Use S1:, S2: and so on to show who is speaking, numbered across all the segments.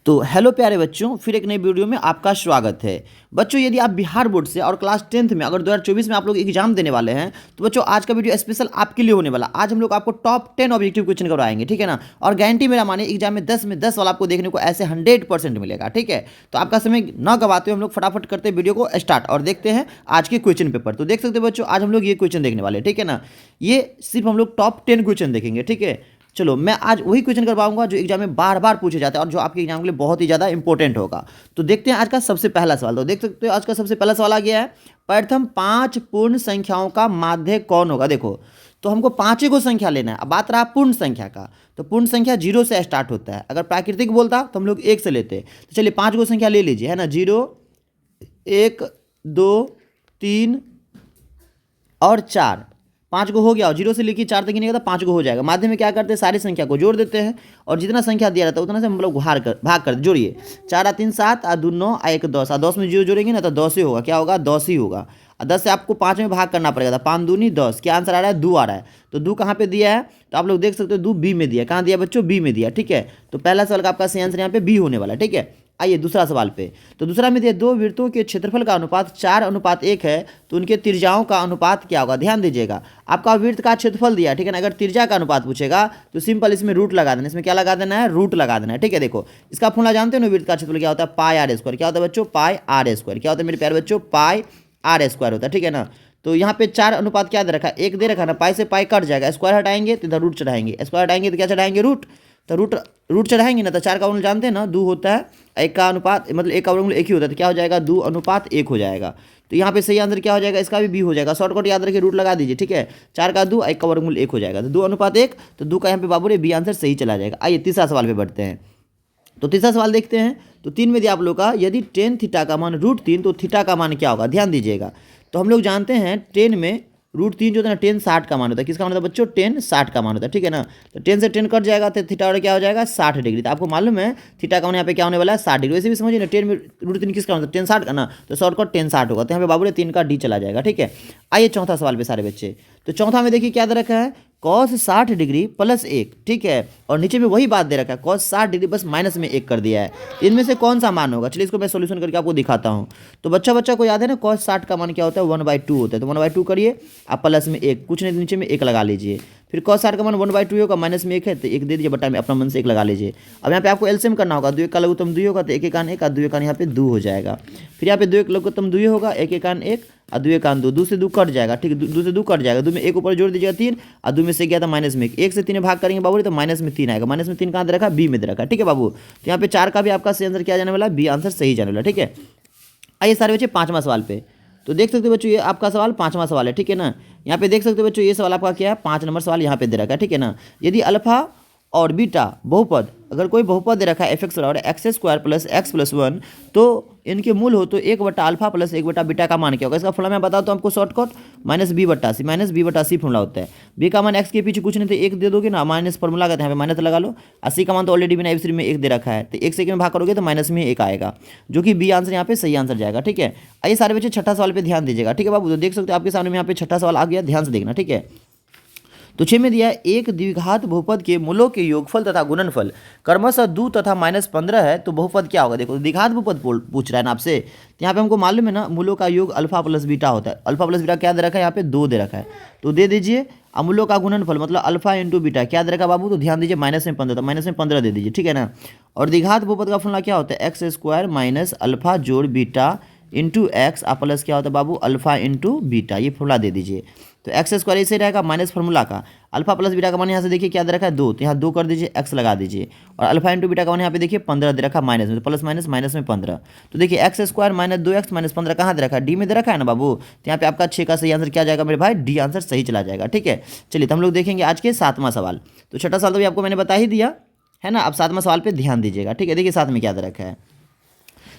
S1: तो हेलो प्यारे बच्चों, फिर एक नई वीडियो में आपका स्वागत है। बच्चों, यदि आप बिहार बोर्ड से और क्लास 10th में अगर 2024 में आप लोग एग्जाम देने वाले हैं तो बच्चों आज का वीडियो स्पेशल आपके लिए होने वाला। आज हम लोग आपको टॉप 10 ऑब्जेक्टिव क्वेश्चन करवाएंगे, ठीक है ना। और गारंटी मेरा मानिए एग्जाम में 10 वाला आपको देखने को ऐसे 100% मिलेगा, ठीक है। तो आपका समय न गवाते हुए हम लोग फटाफट करते वीडियो को स्टार्ट और देखते हैं आज के क्वेश्चन पेपर। तो देख सकते हो बच्चों, आज हम लोग ये क्वेश्चन देखने वाले, ठीक है ना। ये सिर्फ हम लोग टॉप 10 क्वेश्चन देखेंगे, ठीक है। चलो, मैं आज वही क्वेश्चन करवाऊंगा जो एग्जाम में बार बार पूछे जाते हैं और जो आपके एग्जाम के लिए बहुत ही ज़्यादा इंपॉर्टेंट होगा। तो देखते हैं आज का सबसे पहला सवाल। तो देख सकते हो आज का सबसे पहला सवाल आ गया है, प्रथम 5 पूर्ण संख्याओं का माध्य कौन होगा। देखो, तो हमको 5 ही को संख्या लेना है। अब बात रहा पूर्ण संख्या का, तो पूर्ण संख्या 0 से स्टार्ट होता है। अगर प्राकृतिक बोलता तो हम लोग 1 से लेते। तो चलिए 5 को संख्या ले लीजिए, है ना। 0, 1, 2, 3 और 4। 5 को हो गया और 0 से लेकर 4 तक गिनेगा तो 5 को हो जाएगा। माध्यम में क्या करते हैं, सारी संख्या को जोड़ देते हैं और जितना संख्या दिया रहता है उतना से हम लोग भाग कर जोड़िए। 4 आ 3 7 आ 2 9 आ 1 10 आ 10 में 0 जोड़ेंगे ना तो 10 ही होगा। क्या होगा, 10 ही होगा। 10 से आपको 5 में भाग करना पड़ेगा। 5 दूनी 10। क्या आंसर आ रहा है, 2 आ रहा है। तो 2 कहाँ पे दिया है, तो आप लोग देख सकते हो 2 बी में दिया। कहाँ दिया बच्चों, बी में दिया, ठीक है। तो पहला सवाल का आपका सही आंसर यहाँ पे बी होने वाला है, ठीक है। आइए दूसरा सवाल पे। तो दूसरा में दिया, 2 वृत्तों के क्षेत्रफल का अनुपात 4:1 है तो उनके त्रिज्याओं का अनुपात क्या होगा। ध्यान दीजिएगा, आपका वृत्त का क्षेत्रफल दिया, ठीक है ना। अगर त्रिज्या का अनुपात पूछेगा तो सिंपल इसमें रूट लगा देना। इसमें क्या लगा देना है, रूट लगा देना है, ठीक है। देखो, इसका फॉर्मूला जानते हो ना, वृत्त का क्षेत्रफल क्या होता है, पाई आर स्क्वायर। क्या होता है बच्चों, पाई आर स्क्वायर। क्या होता है मेरे प्यारे बच्चों, पाई आर स्क्वायर होता है, ठीक है ना। तो यहाँ पे 4 अनुपात क्या दे रखा है, 1 दे रखा है ना। पाई से पाई कट जाएगा, स्क्वायर हटाएंगे तो इधर रूट चढ़ाएंगे, स्क्वायर हटाएंगे तो क्या चढ़ाएंगे, रूट। तो रूट चढ़ाएंगे ना तो 4 का वर्गमूल जानते हैं ना, 2 होता है। 1 का अनुपात मतलब 1 का वर्गमूल 1 ही होता है, तो क्या हो जाएगा, 2:1 हो जाएगा। तो यहाँ पे सही आंसर क्या हो जाएगा, इसका भी बी हो जाएगा। शॉर्टकट याद रखिए, रूट लगा दीजिए, ठीक है। 4 का 2, 1 का वर्गमूल 1 हो जाएगा, तो 2:1। तो 2 का यहाँ पे बाबू रे बी आंसर सही चला जाएगा। आइए तीसरा सवाल पे बढ़ते हैं। तो तीसरा सवाल देखते हैं। तो 3 में दिया आप लोग का, यदि tan थीटा का मान √3 तो थीटा का मान क्या होगा। ध्यान दीजिएगा, तो हम लोग जानते हैं tan में √3 जो होता है ना, tan 60 का मान होता है। किसका मान होता है बच्चों, tan 60 का मान होता है, ठीक है ना। तो tan से tan कट जाएगा तो थीटा और क्या हो जाएगा, 60 डिग्री। तो आपको मालूम है थीटा का मान यहाँ पे क्या होने वाला है, 60 डिग्री। वैसे भी समझिए ना, tan में √3 किसका होता है, tan 60 का ना, तो शॉर्टकट tan 60 होगा। तो यहाँ पे बाबू ने 3 का डी चला जाएगा, ठीक है। आइए चौथा सवाल पे सारे बच्चे। तो चौथा में देखिए क्या दे रखा है, cos 60 डिग्री +1, ठीक है। और नीचे में वही बात दे रखा है, cos 60 डिग्री बस -1 कर दिया है। इनमें से कौन सा मान होगा, चलिए इसको मैं सोल्यूशन करके आपको दिखाता हूँ। तो बच्चा को याद है ना, cos 60 का मान क्या होता है, 1/2 होता है। तो 1/2 करिए, आप +1, कुछ नहीं नीचे में 1 लगा लीजिए। फिर cos 60 का मान 1/2 होगा, -1 है तो 1 दे दीजिए, बटा में अपना मन से 1 लगा लीजिए। अब यहाँ पे आपको एलसीएम करना होगा, 2 का लघुत्तम 2 होगा तो 1 1 1 और 2 1 यहाँ पे 2 हो जाएगा। फिर यहाँ पे 2 लघुत्तम 2 होगा, 1 1 1 और 2 1 2, 2 से 2 कट जाएगा, ठीक है। 2 से 2 कट जाएगा, 2 में 1 ऊपर जोड़ दीजिएगा 3 और 2 में से गया था -1। 1 से 3 भाग करेंगे बाबू तो -3 आएगा। -3 कहाँ दे रखा, बी में दे रखा, ठीक है बाबू। तो यहाँ पे 4 का भी आपका सही आंसर क्या जाने वाला, बी आंसर सही जाने वाला, ठीक है। आइए सारे बच्चे पाँचवा सवाल पे। तो देख सकते हो बच्चों, ये आपका सवाल पाँचवा सवाल है, ठीक है ना। यहाँ पे देख सकते हो बच्चों, ये सवाल आपका क्या है, 5 नंबर सवाल यहाँ पे दे रखा है, ठीक है ना। यदि अल्फा और बीटा बहुपद, अगर कोई बहुपद दे रखा है fx और x² + x + 1 तो इनके मूल हो तो 1/α + 1/बीटा का मान क्या होगा। इसका फॉर्मूला मैं बताता हूँ आपको शॉर्टकट, -b/c फॉर्मूला होता है। b का मान x के पीछे कुछ नहीं तो 1 दे दोगे ना, माइनस फॉर्मूला का यहाँ पे माइनस लगा लो। और c का मान तो ऑलरेडी बिना एबीसीडी में 1 दे रखा है, तो 1 से 1 में भाग करोगे तो माइनस में 1 आएगा, जो कि बी आंसर यहाँ पे सही आंसर जाएगा, ठीक है। आइए सारे बच्चे छठा सवाल पे ध्यान दीजिएगा, ठीक है बाबू। तो देख सकते हो आपके सामने में यहाँ पे छठा सवाल आ गया, ध्यान से देखना, ठीक है। तो 6 में दिया, एक द्विघात बहुपद के मूलों के योगफल तथा गुणनफल क्रमशः 2 तथा -15 है तो बहुपद क्या होगा। देखो द्विघात बहुपद पूछ रहा है ना आपसे, तो यहाँ पे हमको मालूम है ना, मूलों का योग अल्फा + बीटा होता है। अल्फा + बीटा क्या दे रखा है, यहाँ पे 2 दे रखा है, तो दे दीजिए। मूलों का गुणनफल मतलब अल्फा × बीटा क्या दे रखा है बाबू, तो ध्यान दीजिए -15, तो -15 दे दीजिए, ठीक है ना। और द्विघात बहुपद का फॉर्मूला क्या होता है, x² - अल्फा जोड़ बीटा × x प्लस क्या होता है बाबू, अल्फा × बीटा, ये फॉर्मूला दे दीजिए। तो x² ऐसे रहेगा माइनस फॉर्मूला का, अल्फा + बीटा का मान यहाँ से देखिए क्या दे रखा है 2, तो यहाँ 2 कर दीजिए, x लगा दीजिए। और अल्फा × बीटा का मान यहाँ पे देखिए 15 दे रखा माइनस में, तो प्लस माइनस माइनस में 15। तो देखिए x² - 2x - 15 कहाँ दे रखा है, डी में दे रखा है ना बाबू। तो यहाँ पे आपका 6 का सही आंसर क्या जाएगा मेरे भाई, डी आंसर सही चला जाएगा, ठीक है। चलिए तो हम लोग देखेंगे आज के 7वां सवाल। तो छठा सवाल तो भी आपको मैंने बता ही दिया है ना। अब 7वां सवाल पे ध्यान दीजिएगा, ठीक है। देखिए 7 में क्या दे रखा है,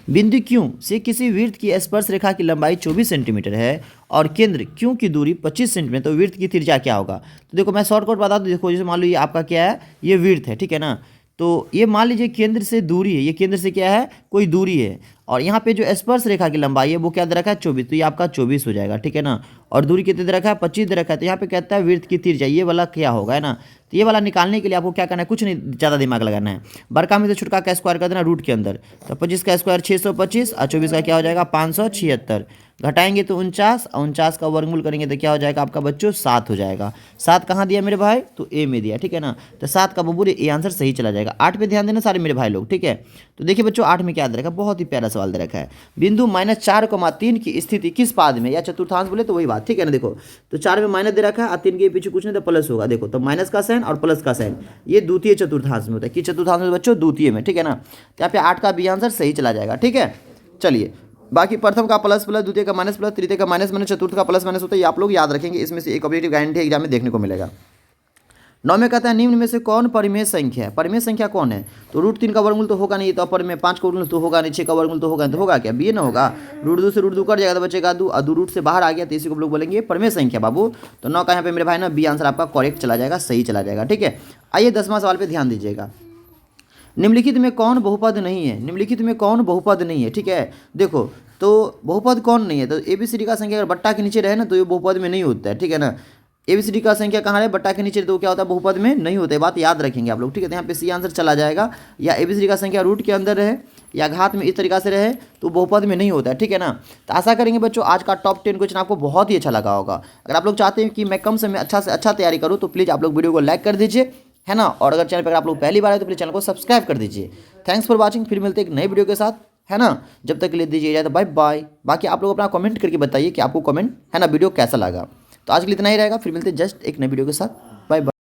S1: बिंदु Q से किसी वृत्त की स्पर्श रेखा की लंबाई 24 सेंटीमीटर है और केंद्र Q की दूरी 25 सेंटीमीटर, तो वृत्त की त्रिज्या क्या होगा। तो देखो मैं शॉर्टकट बता दूँ, देखो जैसे मान लो ये आपका क्या है, ये वृत्त है, ठीक है ना। तो ये मान लीजिए केंद्र से दूरी है, ये केंद्र से क्या है, कोई दूरी है और यहाँ पे जो स्पर्श रेखा की लंबाई है वो क्या दे रखा है 24, तो ये आपका 24 हो जाएगा, ठीक है ना। और दूरी कितनी दे रखा है 25 दे रखा है, तो यहाँ पे कहता है वृत्त की तिरछा, ये वाला क्या होगा, है ना। तो ये वाला निकालने के लिए आपको क्या करना है, कुछ नहीं ज़्यादा दिमाग लगाना है, बड़का में से छोटका का स्क्वायर कर देना रूट के अंदर। तो 25 का स्क्वायर 625 और 24 का क्या हो जाएगा 576, घटाएंगे तो 49 और 49 का वर्गमूल करेंगे तो क्या हो जाएगा आपका बच्चों 7 हो जाएगा। 7 कहाँ दिया मेरे भाई, तो ए में दिया, ठीक है ना। तो 7 का बबूर ए आंसर सही चला जाएगा। 8 पे ध्यान देना सारे मेरे भाई लोग, ठीक है। तो देखिए बच्चों 8 में क्या दे रखा है, बहुत ही प्यारा सवाल दे रखा है, बिंदु -4,3 की स्थिति किस पाद में, या चतुर्थांश बोले तो वही बात, ठीक है ना। देखो तो 4 में माइनस दे रखा है और 3 के पीछे कुछ नहीं तो प्लस होगा, देखो तो माइनस का साइन और प्लस का साइन ये द्वितीय चतुर्थांश में होता है, कि चतुर्थांश में बच्चों द्वितीय में, ठीक है ना। तो यहाँ पे 8 का बी आंसर सही चला जाएगा, ठीक है। चलिए बाकी प्रथम का प्लस प्लस, द्वितीय का माइनस प्लस, तृतीय का माइनस माइनस, चतुर्थ का प्लस माइनस होता है, ये आप लोग याद रखेंगे, इसमें से एक ऑब्जेक्टिव गारंटी एग्जाम में देखने को मिलेगा। 9 में कहता है निम्न में से कौन परिमेय संख्या है, परिमेय संख्या कौन है, तो √3 का वर्गमूल तो होगा नहीं, तो अपर में 5 का वर्गमूल तो होगा नहीं, 6 का वर्गमूल तो होगा नहीं, तो होगा क्या, बी ना होगा। √2 से √2 कट जाएगा तो बचेगा 2, और 2 रूट से बाहर आ गया तो इसी को हम लोग बोलेंगे परिमेय संख्या बाबू। तो 9 का यहाँ पे मेरे भाई ना बी आंसर आपका करेक्ट चला जाएगा, सही चला जाएगा, ठीक है। आइए 10वां सवाल पे ध्यान दीजिएगा, निम्नलिखित में कौन बहुपद नहीं है, निम्नलिखित में कौन बहुपद नहीं है, ठीक है। देखो तो बहुपद कौन नहीं है, तो ABCD का संख्या अगर बट्टा के नीचे रहे ना तो ये बहुपद में नहीं होता है, ठीक है ना। ABCD का संख्या कहाँ है, बट्टा के नीचे, तो क्या होता है बहुपद में नहीं होता है, बात याद रखेंगे आप लोग, ठीक है। तो यहाँ पे सी आंसर चला जाएगा, या ABCD का संख्या रूट के अंदर रहे या घात में इस तरीका से रहे तो बहुपद में नहीं होता है, ठीक है ना। तो आशा करेंगे बच्चों आज का टॉप 10 क्वेश्चन आपको बहुत ही अच्छा लगा होगा। अगर आप लोग चाहते हैं कि मैं कम समय अच्छा से अच्छा तैयारी करूँ तो प्लीज़ आप लोग वीडियो को लाइक कर दीजिए, है ना। और अगर चैनल पर आप लोग पहली बार आए तो प्लीज़ चैनल को सब्सक्राइब कर दीजिए। थैंक्स फॉर वॉचिंग, फिर मिलते हैं एक नई वीडियो के साथ, है ना। जब तक के लिए दीजिए इजाजत, बाय बाय। बाकी आप लोग अपना कमेंट करके बताइए कि आपको कमेंट है ना वीडियो कैसा लगा। तो आज के लिए इतना ही रहेगा, फिर मिलते हैं जस्ट एक नई वीडियो के साथ, बाय बाय।